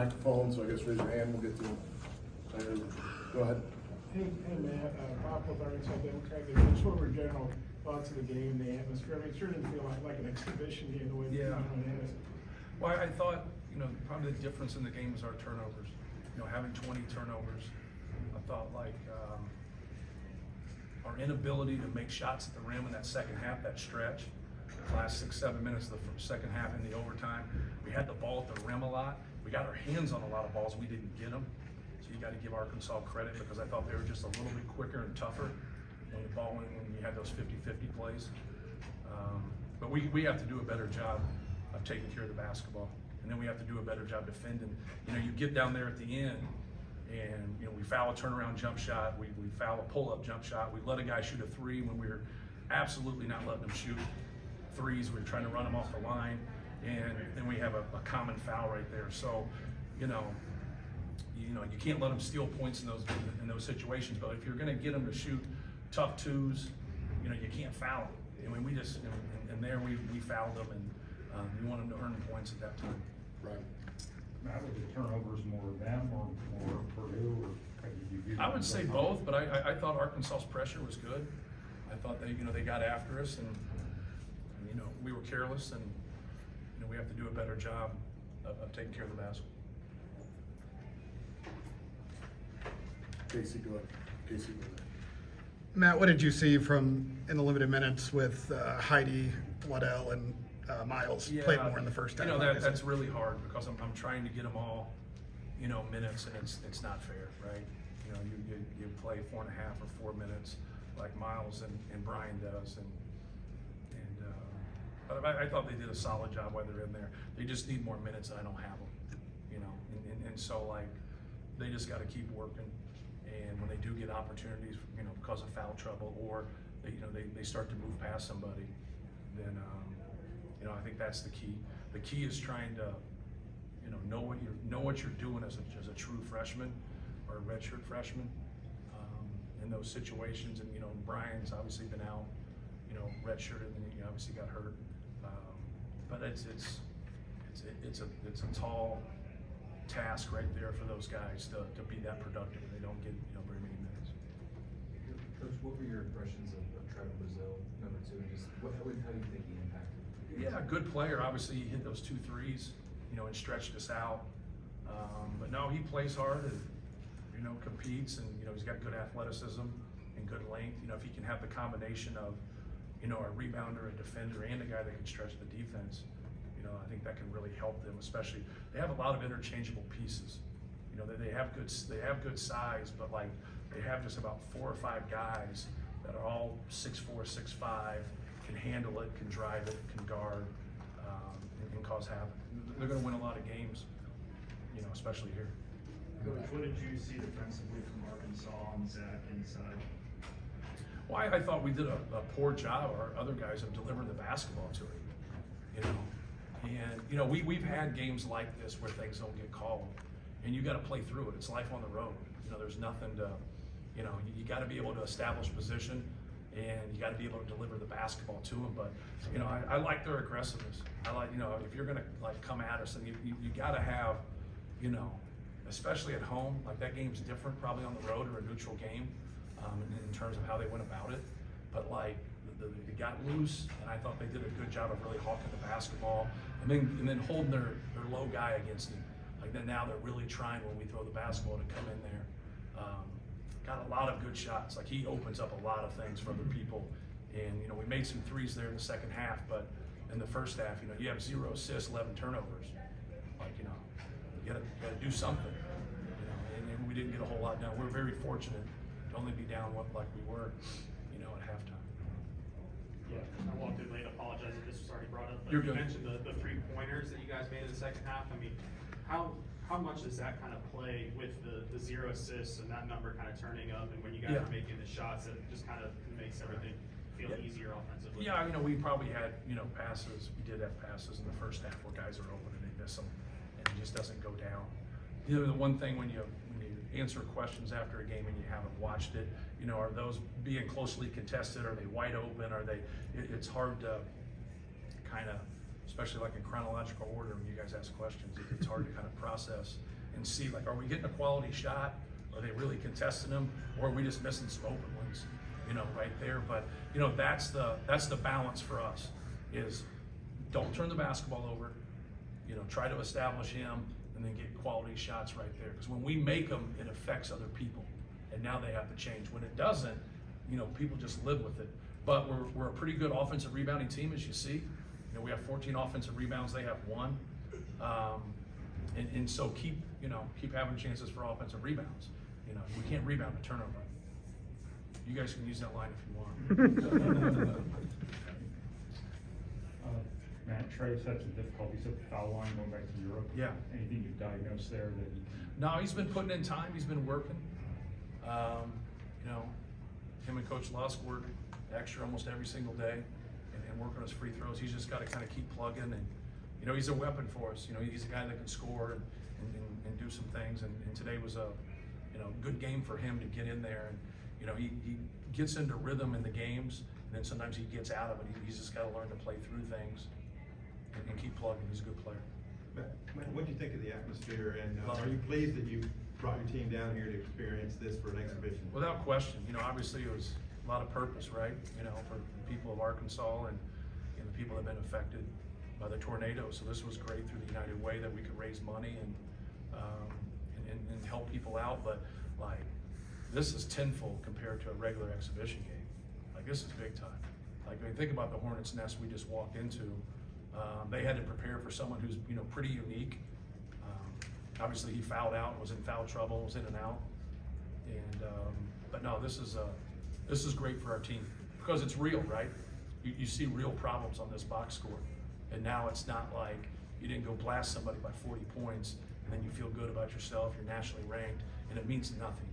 Microphone, so I guess raise your hand, we'll get to them. Go ahead. Hey Matt, Bob with Arkansas Democrat. Just what were your general thoughts of the game, the atmosphere? I mean, it sure didn't feel like an exhibition game the way Yeah. it is. Well, I thought, probably the difference in the game was our turnovers. Having 20 turnovers, I thought like our inability to make shots at the rim in that second half, that stretch, the last 6-7 minutes of the second half in the overtime, we had the ball at the rim a lot. We got our hands on a lot of balls, we didn't get them. So you got to give Arkansas credit because I thought they were just a little bit quicker and tougher when you had those 50-50 plays. But we have to do a better job of taking care of the basketball. And then we have to do a better job defending. You get down there at the end and, we foul a turnaround jump shot, we foul a pull-up jump shot, we let a guy shoot a three when we were absolutely not letting them shoot threes. We were trying to run them off the line, and then we have a common foul right there. So, you can't let them steal points in those situations. But if you're going to get them to shoot tough twos, you can't foul them. I mean, we fouled them, and we wanted them to earn points at that time. Right. Matt, was the turnovers more them or more Purdue, or how did you view I them? would say both, but I thought Arkansas's pressure was good. I thought they got after us, and we were careless, and we have to do a better job of taking care of the basketball. Casey, go ahead. Casey, go ahead. Matt, what did you see in the limited minutes with Heidi, Waddell, and Miles played more in the first half? That's really hard because I'm trying to get them all, minutes, and it's not fair, right? You play 4.5 or 4 minutes like Miles and Brian does, but I thought they did a solid job while they're in there. They just need more minutes, and I don't have them, and so like they just got to keep working. And when they do get opportunities, because of foul trouble, or they start to move past somebody, then I think that's the key. The key is trying to know what you're doing as a true freshman or a redshirt freshman in those situations. And Brian's obviously been out, redshirted, and he obviously got hurt. But it's a tall task right there for those guys to be that productive. They don't get very many minutes. Coach, what were your impressions of Trevor Brazile, number 2, and just how do you think he impacted? Yeah, good player. Obviously, he hit those 2 threes, and stretched us out. But no, he plays hard and competes, and he's got good athleticism and good length. If he can have the combination of a rebounder, a defender, and a guy that can stretch the defense, I think that can really help them. Especially, they have a lot of interchangeable pieces. They have good size, but like they have just about 4 or 5 guys that are all 6'4", 6'5", can handle it, can drive it, can guard, and cause havoc. They're going to win a lot of games, especially here. Coach, what did you see defensively from Arkansas and Zach inside? Well, I thought we did a poor job. Our other guys have delivered the basketball to him, and we've had games like this where things don't get called, and you got to play through it. It's life on the road. There's nothing to, you got to be able to establish position, and you got to be able to deliver the basketball to them. But I like their aggressiveness. I like if you're gonna come at us, and you got to have, especially at home, like that game's different probably on the road or a neutral game. In terms of how they went about it, but like they got loose, and I thought they did a good job of really hawking the basketball, and then holding their low guy against him. Like then now they're really trying when we throw the basketball to come in there. Got a lot of good shots. Like he opens up a lot of things for other people, and we made some threes there in the second half, but in the first half, you have 0 assists, 11 turnovers. Like you gotta do something. And we didn't get a whole lot done. We're very fortunate to only be down like we were, at halftime. Yeah, I walked in late. Apologize if this was already brought up. But You're you good. mentioned the 3-pointers that you guys made in the second half. I mean, how much does that kind of play with the 0 assists and that number kind of turning up, and when you guys are making the shots, that just kind of makes everything feel easier offensively? Yeah, we probably had passes. We did have passes in the first half where guys are open and they miss them, and it just doesn't go down. The one thing when you answer questions after a game and you haven't watched it, are those being closely contested? Are they wide open? It's hard to kind of, especially like in chronological order when you guys ask questions, it's hard to kind of process and see, like, are we getting a quality shot? Are they really contesting them? Or are we just missing some open ones, you know, right there? But, you know, that's the balance for us, is don't turn the basketball over, you know, try to establish him, and then get quality shots right there. Because when we make them, it affects other people, and now they have to change. When it doesn't, you know, people just live with it. But we're a pretty good offensive rebounding team, as you see. You know, we have 14 offensive rebounds, they have 1. And so keep having chances for offensive rebounds. You know, we can't rebound a turnover. You guys can use that line if you want. Matt, Trey's had some difficulties at the foul line going back to Europe. Yeah. Anything you've diagnosed there that you can? No, he's been putting in time. He's been working. You know, him and Coach Lusk work extra almost every single day and work on his free throws. He's just got to kind of keep plugging, and you know, he's a weapon for us. You know, he's a guy that can score and do some things. And today was a good game for him to get in there. And you know, he gets into rhythm in the games, and then sometimes he gets out of it. He's just got to learn to play through things and keep plugging. He's a good player. Matt, what do you think of the atmosphere, and are you pleased that you brought your team down here to experience this for an exhibition? Without question. You know, obviously it was a lot of purpose, right? You know, for the people of Arkansas and the people that have been affected by the tornado. So this was great through the United Way that we could raise money and help people out. But like, this is tenfold compared to a regular exhibition game. Like, this is big time. Like, when you think about the Hornets' Nest we just walked into, they had to prepare for someone who's, you know, pretty unique. Obviously he fouled out, was in foul trouble, was in and out. And but no, this is great for our team because it's real, right? You see real problems on this box score, and now it's not like you didn't go blast somebody by 40 points and then you feel good about yourself, you're nationally ranked, and it means nothing.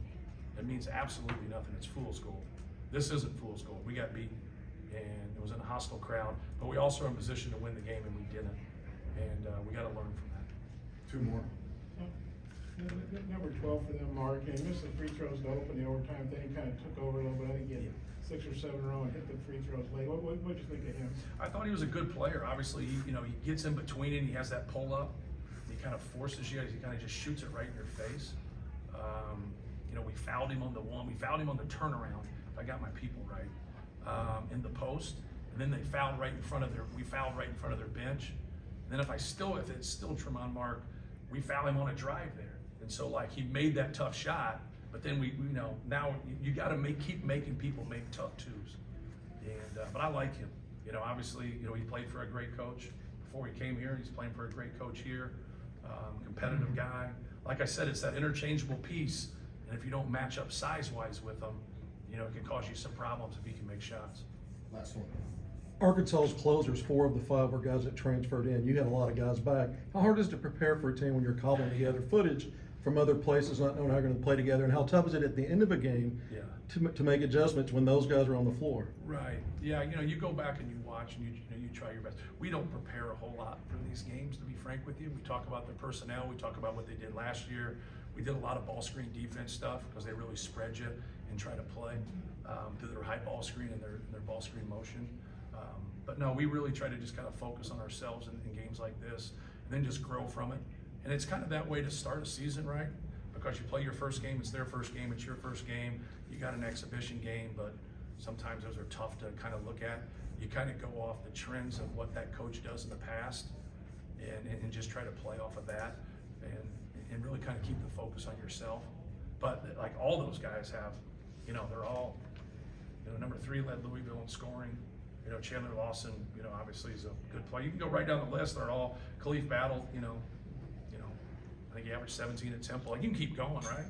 It means absolutely nothing. It's fool's gold. This isn't fool's gold. We got beat, and it was in a hostile crowd, but we also are in position to win the game, and we didn't. And we got to learn from that. 2 more. Number 12 for them, Mark, and missed the free throws to open the overtime thing, kind of took over a little bit. I think he had 6 or 7 in a row and hit the free throws late. What'd you think of him? I thought he was a good player. Obviously, he gets in between it. He has that pull up. He kind of forces you. He kind of just shoots it right in your face. We fouled him on the one. We fouled him on the turnaround. If I got my people right, in the post, and then they fouled right in front of their. We fouled right in front of their bench. And then if it's still Tremont Mark, we foul him on a drive there. And so like he made that tough shot, but then we now you got to keep making people make tough twos. And but I like him. Obviously, he played for a great coach before he came here. He's playing for a great coach here. Competitive guy. Like I said, it's that interchangeable piece. And if you don't match up size-wise with him, it can cause you some problems if he can make shots. Last one. Arkansas's closers, 4 of the 5 were guys that transferred in. You had a lot of guys back. How hard is it to prepare for a team when you're cobbling together footage from other places, not knowing how you're going to play together? And how tough is it at the end of a game to make adjustments when those guys are on the floor? Right. Yeah. You go back and you watch and you try your best. We don't prepare a whole lot for these games, to be frank with you. We talk about the personnel. We talk about what they did last year. We did a lot of ball screen defense stuff because they really spread you and try to play through their high ball screen and their ball screen motion. But no, we really try to just kind of focus on ourselves in games like this and then just grow from it. And it's kind of that way to start a season, right? Because you play your first game, it's their first game, it's your first game, you got an exhibition game, but sometimes those are tough to kind of look at. You kind of go off the trends of what that coach does in the past and just try to play off of that and really kind of keep the focus on yourself. But like all those guys have, they're all, number 3 led Louisville in scoring. Chandler Lawson, obviously is a good player. You can go right down the list. They're all Khalif Battle, I think he averaged 17 at Temple. Like, you can keep going, right?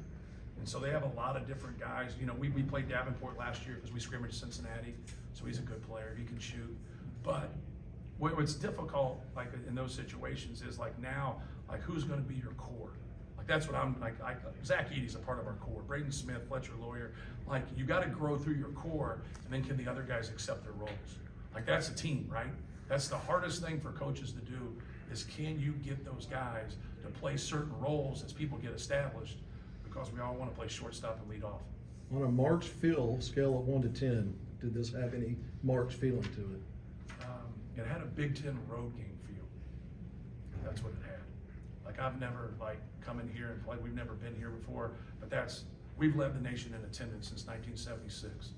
And so they have a lot of different guys. We played Davenport last year because we scrimmaged Cincinnati, so he's a good player. He can shoot. But what's difficult, like in those situations, is like now, like who's going to be your core? Like that's what I'm like. Zach Edey's a part of our core. Braden Smith, Fletcher Lawyer. Like you got to grow through your core, and then can the other guys accept their roles? Like that's a team, right? That's the hardest thing for coaches to do is can you get those guys to play certain roles as people get established, because we all want to play shortstop and lead off. On a March feel scale of 1 to 10, did this have any March feeling to it? It had a Big Ten road game feel. That's what it had. Like Like, I've never like come in here and played, we've never been here before, but we've led the nation in attendance since 1976.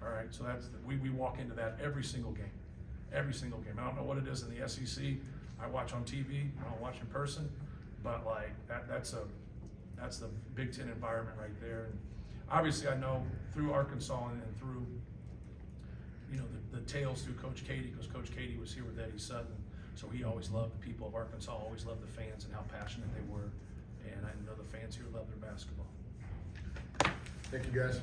All right, so we walk into that every single game. Every single game. I don't know what it is in the SEC. I watch on TV, I don't watch in person, but like that's the Big Ten environment right there. And obviously I know through Arkansas and through, you know, the tales through Coach Katie, because Coach Katie was here with Eddie Sutton, so he always loved the people of Arkansas, always loved the fans and how passionate they were. And I know the fans here love their basketball. Thank you, guys.